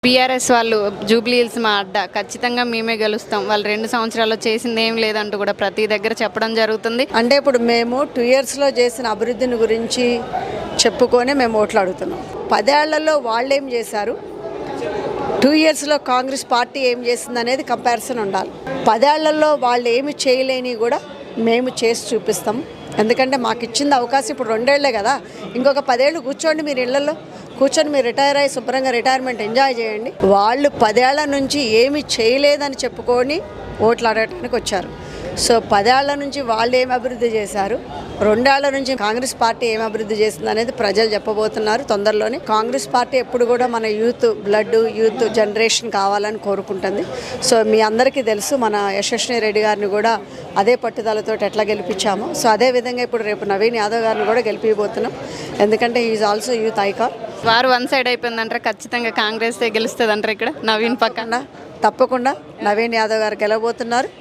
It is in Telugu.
బీఆర్ఎస్ వాళ్ళు జూబ్లీ హిల్స్ మా అడ్డ ఖచ్చితంగా మేమే గెలుస్తాం, వాళ్ళు 2 సంవత్సరాల్లో చేసింది ఏం లేదంటూ కూడా ప్రతి దగ్గర చెప్పడం జరుగుతుంది. అంటే ఇప్పుడు మేము 2 ఇయర్స్లో చేసిన అభివృద్ధిని గురించి చెప్పుకొని మేము ఓట్లు అడుగుతున్నాం. 10 ఏళ్లలో వాళ్ళు ఏం చేశారు, 2 ఇయర్స్లో కాంగ్రెస్ పార్టీ ఏం చేసింది అనేది కంపారిజన్ ఉండాలి. 10 ఏళ్లలో వాళ్ళు ఏమి చేయలేని కూడా మేము చేసి చూపిస్తాం. ఎందుకంటే మాకు ఇచ్చింది అవకాశం ఇప్పుడు 2 ఏళ్లే కదా, ఇంకొక 10 ఏళ్ళు కూర్చోండి, మీరు ఇళ్లలో కూర్చొని మీరు రిటైర్ అయ్యి శుభ్రంగా రిటైర్మెంట్ ఎంజాయ్ చేయండి. వాళ్ళు 10 ఏళ్ల నుంచి ఏమి చేయలేదని చెప్పుకొని ఓట్లు అడగడానికి వచ్చారు. సో 10 ఏళ్ల నుంచి వాళ్ళు ఏమి అభివృద్ధి చేశారు, 2 ఏళ్ల నుంచి కాంగ్రెస్ పార్టీ ఏమి అభివృద్ధి చేసింది అనేది ప్రజలు చెప్పబోతున్నారు తొందరలోనే. కాంగ్రెస్ పార్టీ ఎప్పుడు కూడా మన యూత్ యూత్ జనరేషన్ కావాలని కోరుకుంటుంది. సో మీ అందరికీ తెలుసు, మన యశస్విని రెడ్డి గారిని కూడా అదే పట్టుదలతో ఎట్లా గెలిపించామో, సో అదే విధంగా ఇప్పుడు రేపు నవీన్ యాదవ్ గారిని కూడా గెలిపిపోతున్నాం. ఎందుకంటే ఈజ్ ఆల్సో యూత్ ఐకాన్. వారు 1 సైడ్ అయిపోయిందంటారా? ఖచ్చితంగా కాంగ్రెస్ గెలుస్తుంది అంటారు ఇక్కడ నవీన్ పక్కన? తప్పకుండా నవీన్ యాదవ్ గారు గెలవబోతున్నారు.